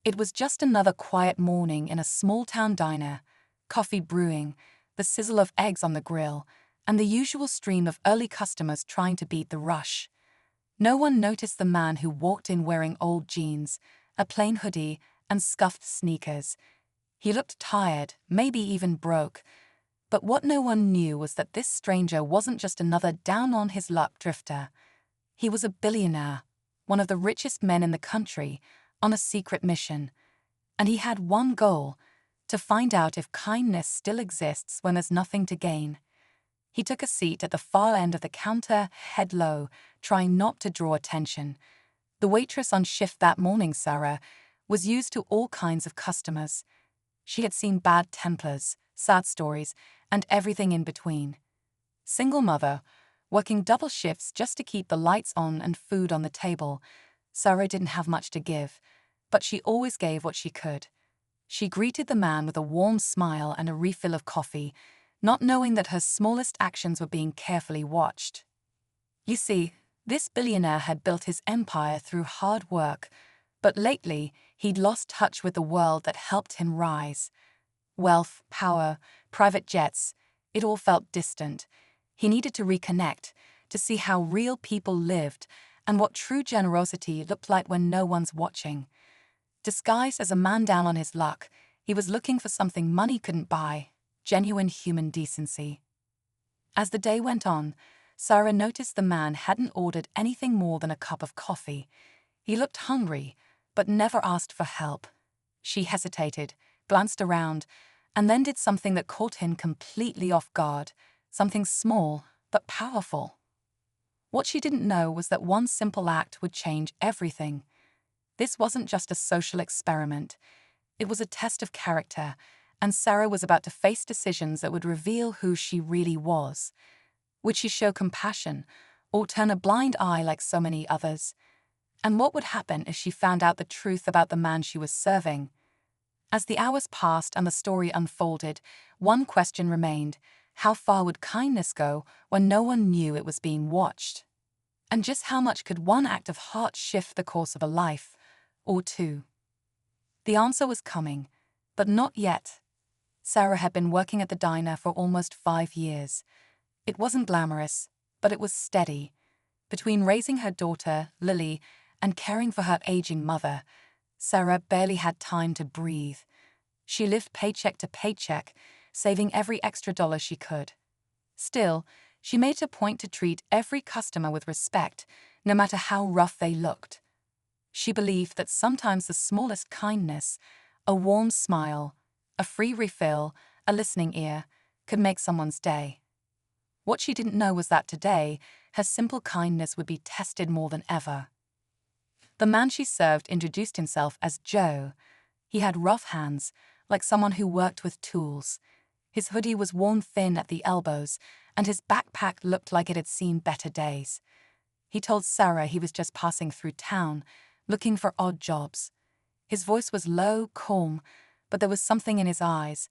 It was just another quiet morning in a small-town diner, coffee brewing, the sizzle of eggs on the grill, and the usual stream of early customers trying to beat the rush. No one noticed the man who walked in wearing old jeans, a plain hoodie, and scuffed sneakers. He looked tired, maybe even broke. But what no one knew was that this stranger wasn't just another down-on-his-luck drifter. He was a billionaire, one of the richest men in the country, on a secret mission. And he had one goal: to find out if kindness still exists when there's nothing to gain. He took a seat at the far end of the counter, head low, trying not to draw attention. The waitress on shift that morning, Sarah, was used to all kinds of customers. She had seen bad templars, sad stories, and everything in between. Single mother, working double shifts just to keep the lights on and food on the table, Sarah didn't have much to give, but she always gave what she could. She greeted the man with a warm smile and a refill of coffee, not knowing that her smallest actions were being carefully watched. You see, this billionaire had built his empire through hard work, but lately he'd lost touch with the world that helped him rise. Wealth, power, private jets, it all felt distant. He needed to reconnect, to see how real people lived and what true generosity looked like when no one's watching. Disguised as a man down on his luck, he was looking for something money couldn't buy: genuine human decency. As the day went on, Sarah noticed the man hadn't ordered anything more than a cup of coffee. He looked hungry, but never asked for help. She hesitated, glanced around, and then did something that caught him completely off guard, something small but powerful. What she didn't know was that one simple act would change everything. This wasn't just a social experiment. It was a test of character, and Sarah was about to face decisions that would reveal who she really was. Would she show compassion, or turn a blind eye like so many others? And what would happen if she found out the truth about the man she was serving? As the hours passed and the story unfolded, one question remained: how far would kindness go when no one knew it was being watched? And just how much could one act of heart shift the course of a life, or two? The answer was coming, but not yet. Sarah had been working at the diner for almost 5 years. It wasn't glamorous, but it was steady. Between raising her daughter, Lily, and caring for her aging mother, Sarah barely had time to breathe. She lived paycheck to paycheck, saving every extra dollar she could. Still, she made it a point to treat every customer with respect, no matter how rough they looked. She believed that sometimes the smallest kindness, a warm smile, a free refill, a listening ear, could make someone's day. What she didn't know was that today, her simple kindness would be tested more than ever. The man she served introduced himself as Joe. He had rough hands, like someone who worked with tools. His hoodie was worn thin at the elbows, and his backpack looked like it had seen better days. He told Sarah he was just passing through town, looking for odd jobs. His voice was low, calm, but there was something in his eyes,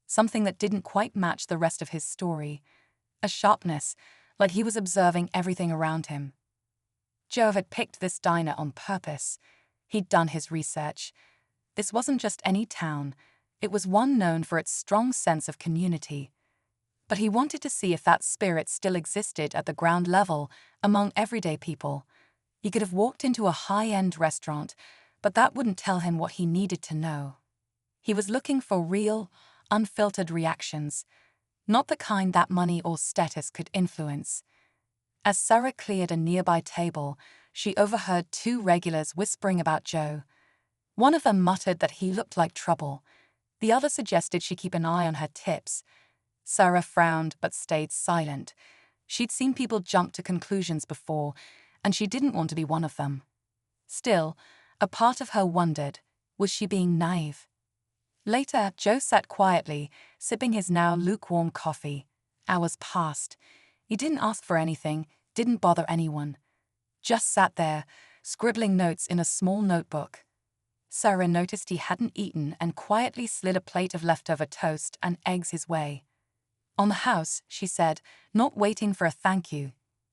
something that didn't quite match the rest of his story. A sharpness, like he was observing everything around him. Joe had picked this diner on purpose. He'd done his research. This wasn't just any town. It was one known for its strong sense of community. But he wanted to see if that spirit still existed at the ground level, among everyday people. He could have walked into a high-end restaurant, but that wouldn't tell him what he needed to know. He was looking for real, unfiltered reactions, not the kind that money or status could influence. As Sarah cleared a nearby table, she overheard 2 regulars whispering about Joe. One of them muttered that he looked like trouble. The other suggested she keep an eye on her tips. Sarah frowned but stayed silent. She'd seen people jump to conclusions before, and she didn't want to be one of them. Still, a part of her wondered, was she being naive? Later, Joe sat quietly, sipping his now lukewarm coffee. Hours passed. He didn't ask for anything, didn't bother anyone. Just sat there, scribbling notes in a small notebook. Sarah noticed he hadn't eaten and quietly slid a plate of leftover toast and eggs his way. "On the house," she said, not waiting for a thank you.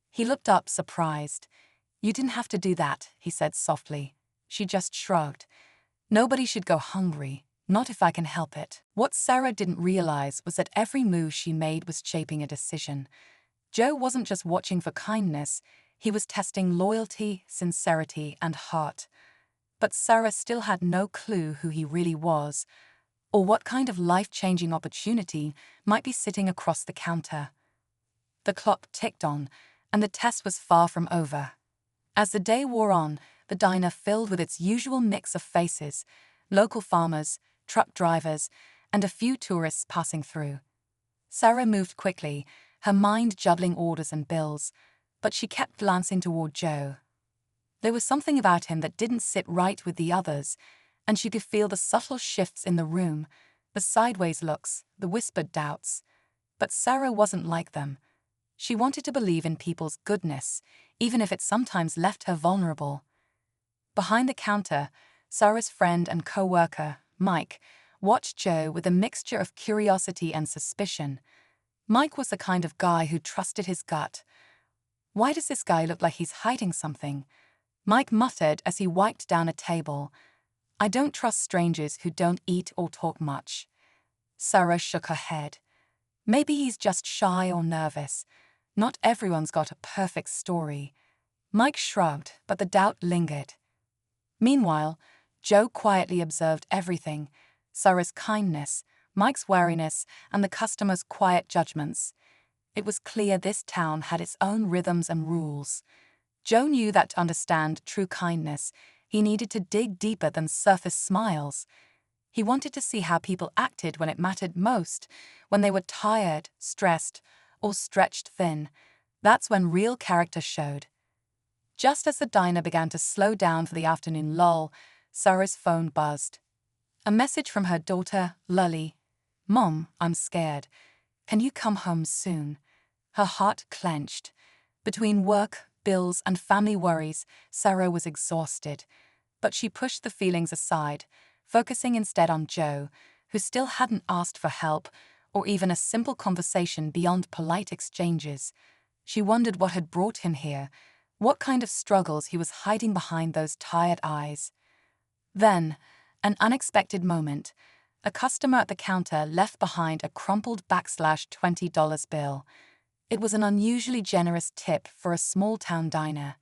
He looked up, surprised. "You didn't have to do that," he said softly. She just shrugged. Nobody should go hungry, not if I can help it. What Sarah didn't realize was that every move she made was shaping a decision. Joe wasn't just watching for kindness, he was testing loyalty, sincerity, and heart. But Sarah still had no clue who he really was, or what kind of life-changing opportunity might be sitting across the counter. The clock ticked on, and the test was far from over. As the day wore on, the diner filled with its usual mix of faces, local farmers, truck drivers, and a few tourists passing through. Sarah moved quickly, her mind juggling orders and bills, but she kept glancing toward Joe. There was something about him that didn't sit right with the others, and she could feel the subtle shifts in the room, the sideways looks, the whispered doubts. But Sarah wasn't like them. She wanted to believe in people's goodness, even if it sometimes left her vulnerable. Behind the counter, Sarah's friend and co-worker, Mike, watched Joe with a mixture of curiosity and suspicion. Mike was the kind of guy who trusted his gut. "Why does this guy look like he's hiding something?" Mike muttered as he wiped down a table. "I don't trust strangers who don't eat or talk much." Sarah shook her head. "Maybe he's just shy or nervous. Not everyone's got a perfect story." Mike shrugged, but the doubt lingered. Meanwhile, Joe quietly observed everything: Sarah's kindness, Mike's wariness, and the customers' quiet judgments. It was clear this town had its own rhythms and rules. Joe knew that to understand true kindness, he needed to dig deeper than surface smiles. He wanted to see how people acted when it mattered most, when they were tired, stressed, or stretched thin. That's when real character showed. Just as the diner began to slow down for the afternoon lull, Sarah's phone buzzed. A message from her daughter, Lully. "Mom, I'm scared. Can you come home soon?" Her heart clenched. Between work, bills, and family worries, Sarah was exhausted. But she pushed the feelings aside, focusing instead on Joe, who still hadn't asked for help or even a simple conversation beyond polite exchanges. She wondered what had brought him here, what kind of struggles he was hiding behind those tired eyes. Then, an unexpected moment. A customer at the counter left behind a crumpled $20 bill. It was an unusually generous tip for a small-town diner.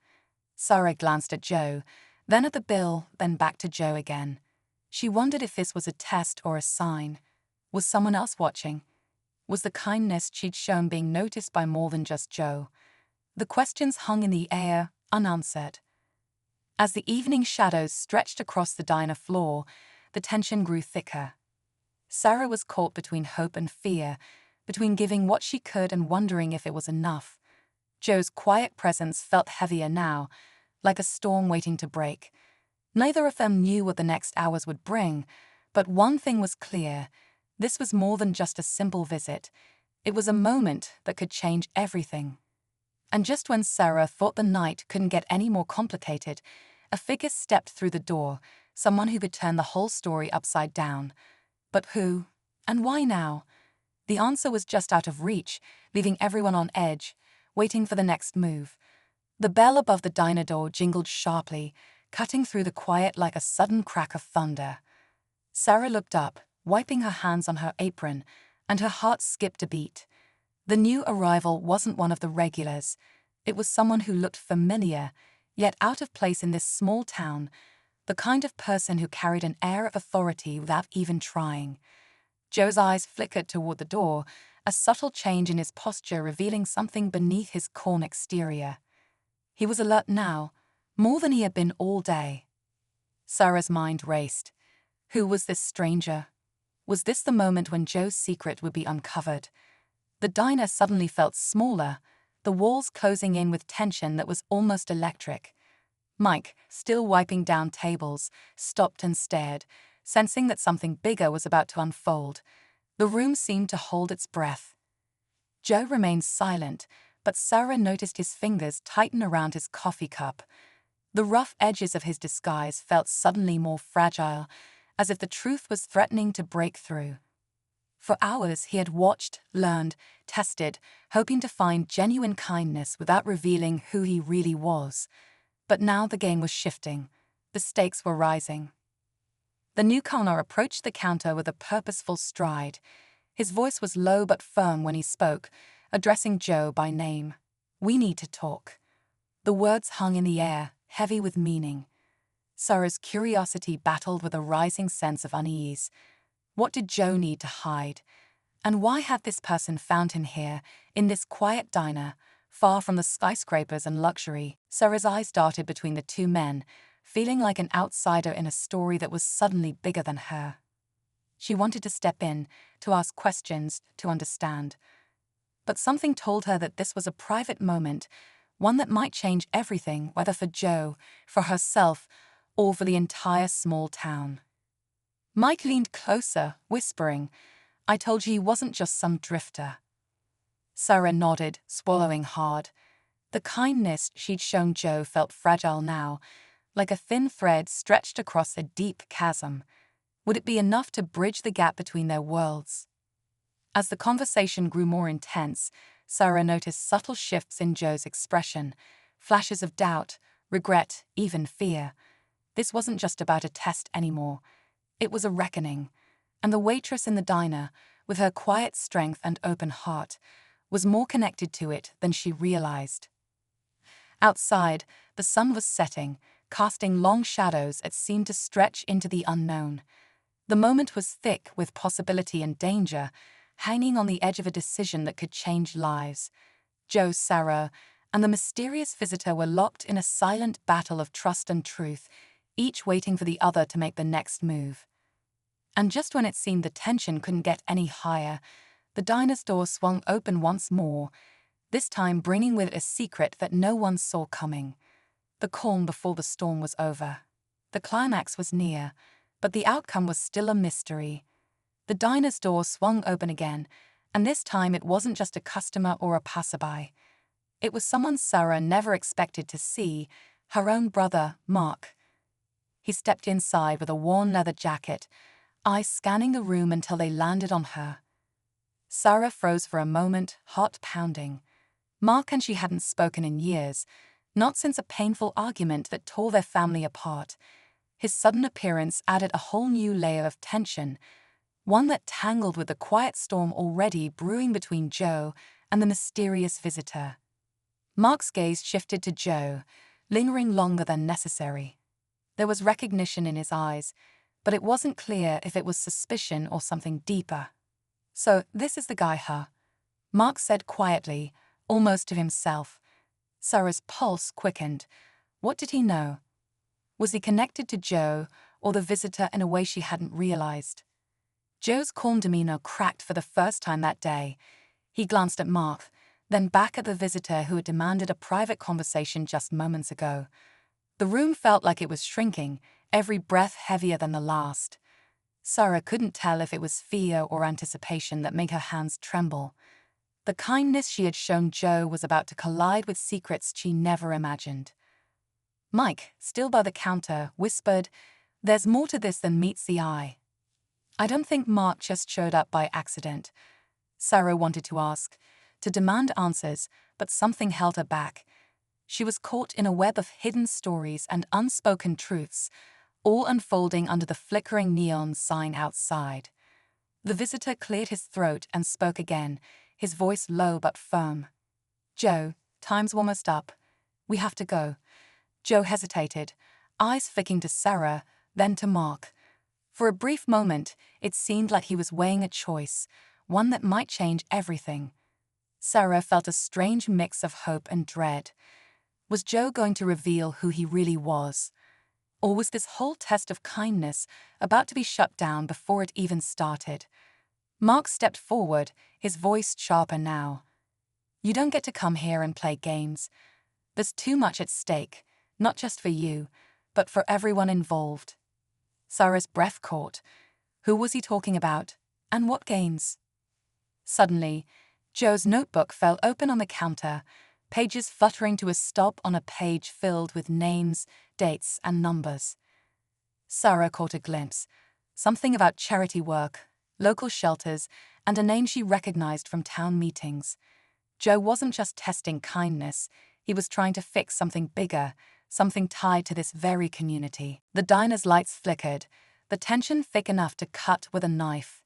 Sarah glanced at Joe, then at the bill, then back to Joe again. She wondered if this was a test or a sign. Was someone else watching? Was the kindness she'd shown being noticed by more than just Joe? The questions hung in the air, unanswered. As the evening shadows stretched across the diner floor, the tension grew thicker. Sarah was caught between hope and fear, between giving what she could and wondering if it was enough. Joe's quiet presence felt heavier now, like a storm waiting to break. Neither of them knew what the next hours would bring, but one thing was clear: this was more than just a simple visit. It was a moment that could change everything. And just when Sarah thought the night couldn't get any more complicated, a figure stepped through the door, someone who could turn the whole story upside down. But who? And why now? The answer was just out of reach, leaving everyone on edge, waiting for the next move. The bell above the diner door jingled sharply, cutting through the quiet like a sudden crack of thunder. Sarah looked up, wiping her hands on her apron, and her heart skipped a beat. The new arrival wasn't one of the regulars. It was someone who looked familiar, yet out of place in this small town, the kind of person who carried an air of authority without even trying. Joe's eyes flickered toward the door, a subtle change in his posture revealing something beneath his calm exterior. He was alert now, more than he had been all day. Sarah's mind raced. Who was this stranger? Was this the moment when Joe's secret would be uncovered? The diner suddenly felt smaller, the walls closing in with tension that was almost electric. Mike, still wiping down tables, stopped and stared, sensing that something bigger was about to unfold. The room seemed to hold its breath. Joe remained silent, but Sarah noticed his fingers tighten around his coffee cup. The rough edges of his disguise felt suddenly more fragile, as if the truth was threatening to break through. For hours he had watched, learned, tested, hoping to find genuine kindness without revealing who he really was. But now the game was shifting. The stakes were rising. The newcomer approached the counter with a purposeful stride. His voice was low but firm when he spoke, addressing Joe by name. "We need to talk." The words hung in the air, heavy with meaning. Sarah's curiosity battled with a rising sense of unease. What did Joe need to hide? And why had this person found him here, in this quiet diner, far from the skyscrapers and luxury? Sarah's eyes darted between the two men, feeling like an outsider in a story that was suddenly bigger than her. She wanted to step in, to ask questions, to understand. But something told her that this was a private moment, one that might change everything, whether for Joe, for herself, or for the entire small town. Mike leaned closer, whispering, "I told you he wasn't just some drifter." Sarah nodded, swallowing hard. The kindness she'd shown Joe felt fragile now, like a thin thread stretched across a deep chasm. Would it be enough to bridge the gap between their worlds? As the conversation grew more intense, Sarah noticed subtle shifts in Joe's expression, flashes of doubt, regret, even fear. This wasn't just about a test anymore. It was a reckoning. And the waitress in the diner, with her quiet strength and open heart, was more connected to it than she realized. Outside, the sun was setting, casting long shadows that seemed to stretch into the unknown. The moment was thick with possibility and danger, hanging on the edge of a decision that could change lives. Joe, Sarah, and the mysterious visitor were locked in a silent battle of trust and truth, each waiting for the other to make the next move. And just when it seemed the tension couldn't get any higher, the diner's door swung open once more, this time bringing with it a secret that no one saw coming. The calm before the storm was over. The climax was near, but the outcome was still a mystery. The diner's door swung open again, and this time it wasn't just a customer or a passerby. It was someone Sarah never expected to see, her own brother, Mark. He stepped inside with a worn leather jacket, eyes scanning the room until they landed on her. Sarah froze for a moment, heart pounding. Mark and she hadn't spoken in years, not since a painful argument that tore their family apart. His sudden appearance added a whole new layer of tension, one that tangled with the quiet storm already brewing between Joe and the mysterious visitor. Mark's gaze shifted to Joe, lingering longer than necessary. There was recognition in his eyes, but it wasn't clear if it was suspicion or something deeper. "So, this is the guy, huh?" Mark said quietly, almost to himself. Sarah's pulse quickened. What did he know? Was he connected to Joe or the visitor in a way she hadn't realized? Joe's calm demeanor cracked for the first time that day. He glanced at Mark, then back at the visitor who had demanded a private conversation just moments ago. The room felt like it was shrinking, every breath heavier than the last. Sarah couldn't tell if it was fear or anticipation that made her hands tremble. The kindness she had shown Joe was about to collide with secrets she never imagined. Mike, still by the counter, whispered, "There's more to this than meets the eye." I don't think Mark just showed up by accident. Sarah wanted to ask, to demand answers, but something held her back. She was caught in a web of hidden stories and unspoken truths, all unfolding under the flickering neon sign outside. The visitor cleared his throat and spoke again, his voice low but firm. "Joe, time's almost up. We have to go." Joe hesitated, eyes flicking to Sarah, then to Mark. For a brief moment, it seemed like he was weighing a choice, one that might change everything. Sarah felt a strange mix of hope and dread. Was Joe going to reveal who he really was? Or was this whole test of kindness about to be shut down before it even started? Mark stepped forward, his voice sharper now. "You don't get to come here and play games. There's too much at stake, not just for you, but for everyone involved." Sarah's breath caught. Who was he talking about? And what games? Suddenly, Joe's notebook fell open on the counter, pages fluttering to a stop on a page filled with names, dates, and numbers. Sarah caught a glimpse. Something about charity work, local shelters, and a name she recognized from town meetings. Joe wasn't just testing kindness, he was trying to fix something bigger, something tied to this very community. The diner's lights flickered, the tension thick enough to cut with a knife.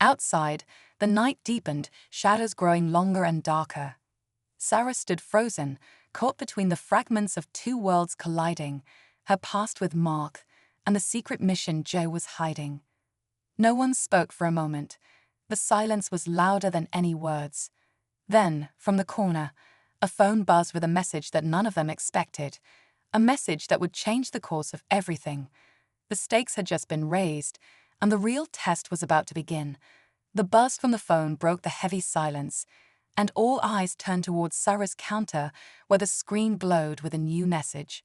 Outside, the night deepened, shadows growing longer and darker. Sarah stood frozen, caught between the fragments of two worlds colliding, her past with Mark and the secret mission Joe was hiding. No one spoke for a moment. The silence was louder than any words. Then, from the corner, a phone buzzed with a message that none of them expected, a message that would change the course of everything. The stakes had just been raised, and the real test was about to begin. The buzz from the phone broke the heavy silence, and all eyes turned towards Sarah's counter, where the screen glowed with a new message.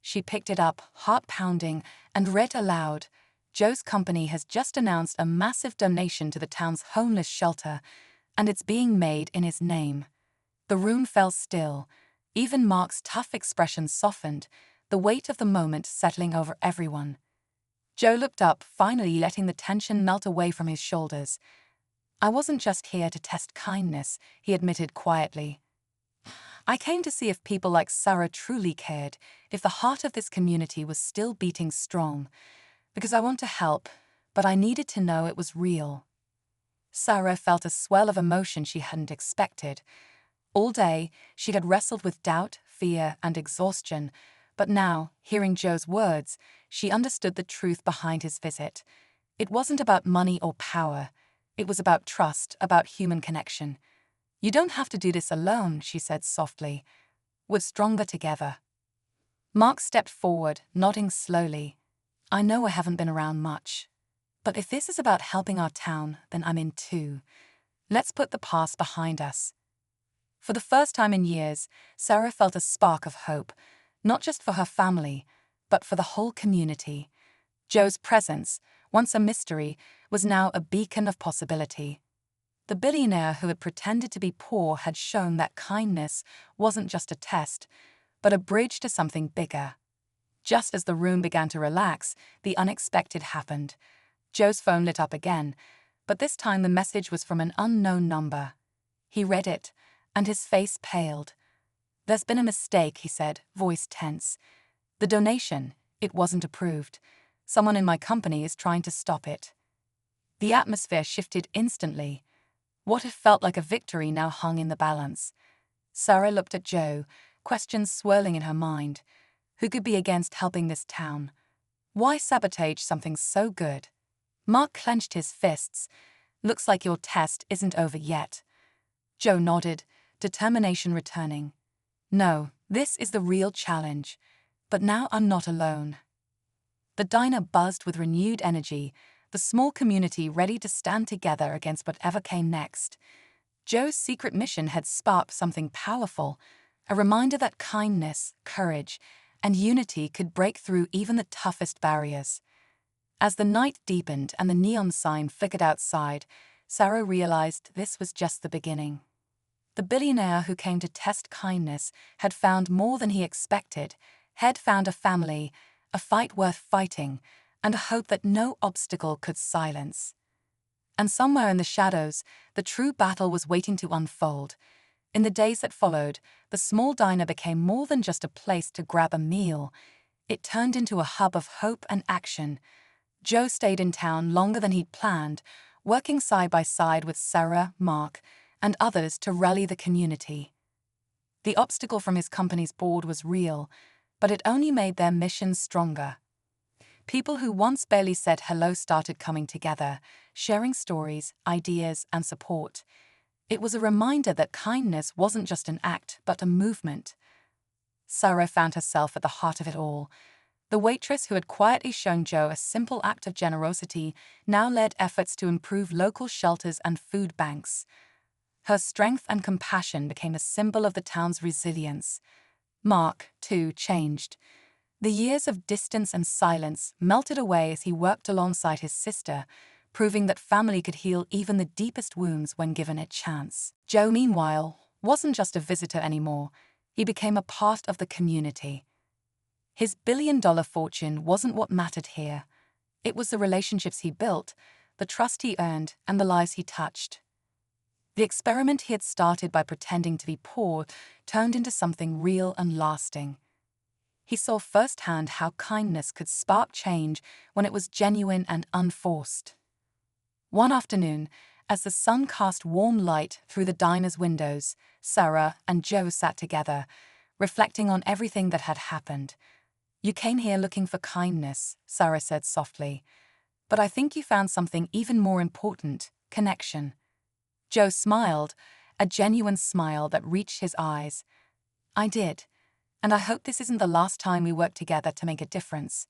She picked it up, heart pounding, and read aloud, "Joe's company has just announced a massive donation to the town's homeless shelter, and it's being made in his name." The room fell still. Even Mark's tough expression softened, the weight of the moment settling over everyone. Joe looked up, finally letting the tension melt away from his shoulders. "I wasn't just here to test kindness," he admitted quietly. "I came to see if people like Sarah truly cared, if the heart of this community was still beating strong. Because I want to help, but I needed to know it was real." Sarah felt a swell of emotion she hadn't expected. All day, she had wrestled with doubt, fear, and exhaustion, but now, hearing Joe's words, she understood the truth behind his visit. It wasn't about money or power. It was about trust, about human connection. "You don't have to do this alone," she said softly. "We're stronger together." Mark stepped forward, nodding slowly. "I know I haven't been around much, but if this is about helping our town, then I'm in too. Let's put the past behind us." For the first time in years, Sarah felt a spark of hope, not just for her family, but for the whole community. Joe's presence, once a mystery, was now a beacon of possibility. The billionaire who had pretended to be poor had shown that kindness wasn't just a test, but a bridge to something bigger. Just as the room began to relax, the unexpected happened. Joe's phone lit up again, but this time the message was from an unknown number. He read it, and his face paled. "There's been a mistake," he said, voice tense. "The donation, it wasn't approved. Someone in my company is trying to stop it." The atmosphere shifted instantly. What had felt like a victory now hung in the balance. Sarah looked at Joe, questions swirling in her mind. Who could be against helping this town? Why sabotage something so good? Mark clenched his fists. "Looks like your test isn't over yet." Joe nodded, determination returning. "No, this is the real challenge. But now I'm not alone." The diner buzzed with renewed energy, the small community ready to stand together against whatever came next. Joe's secret mission had sparked something powerful, a reminder that kindness, courage, and unity could break through even the toughest barriers. As the night deepened and the neon sign flickered outside, Sarah realized this was just the beginning. The billionaire who came to test kindness had found more than he expected, had found a family, a fight worth fighting, and a hope that no obstacle could silence. And somewhere in the shadows, the true battle was waiting to unfold. In the days that followed, the small diner became more than just a place to grab a meal. It turned into a hub of hope and action. Joe stayed in town longer than he'd planned, working side by side with Sarah, Mark, and others to rally the community. The obstacle from his company's board was real, but it only made their mission stronger. People who once barely said hello started coming together, sharing stories, ideas, and support. It was a reminder that kindness wasn't just an act, but a movement. Sarah found herself at the heart of it all. The waitress who had quietly shown Joe a simple act of generosity now led efforts to improve local shelters and food banks. Her strength and compassion became a symbol of the town's resilience. Mark, too, changed. The years of distance and silence melted away as he worked alongside his sister, proving that family could heal even the deepest wounds when given a chance. Joe, meanwhile, wasn't just a visitor anymore. He became a part of the community. His billion-dollar fortune wasn't what mattered here. It was the relationships he built, the trust he earned, and the lives he touched. The experiment he had started by pretending to be poor turned into something real and lasting. He saw firsthand how kindness could spark change when it was genuine and unforced. One afternoon, as the sun cast warm light through the diner's windows, Sarah and Joe sat together, reflecting on everything that had happened. "You came here looking for kindness," Sarah said softly. "But I think you found something even more important: connection." Joe smiled, a genuine smile that reached his eyes. "I did, and I hope this isn't the last time we work together to make a difference."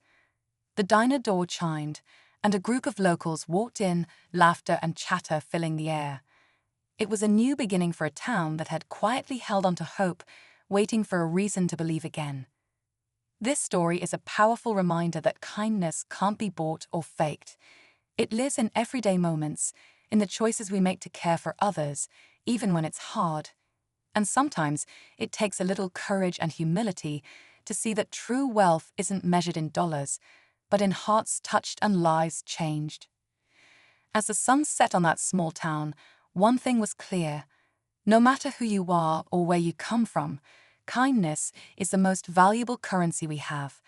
The diner door chimed, and a group of locals walked in, laughter and chatter filling the air. It was a new beginning for a town that had quietly held on to hope, waiting for a reason to believe again. This story is a powerful reminder that kindness can't be bought or faked. It lives in everyday moments, in the choices we make to care for others, even when it's hard. And sometimes it takes a little courage and humility to see that true wealth isn't measured in dollars, but in hearts touched and lives changed. As the sun set on that small town, one thing was clear: no matter who you are or where you come from, kindness is the most valuable currency we have.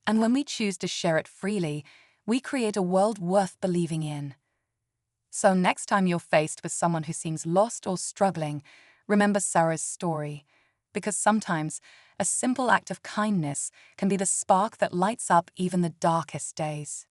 And when we choose to share it freely, we create a world worth believing in. So next time you're faced with someone who seems lost or struggling, remember Sarah's story, because sometimes a simple act of kindness can be the spark that lights up even the darkest days.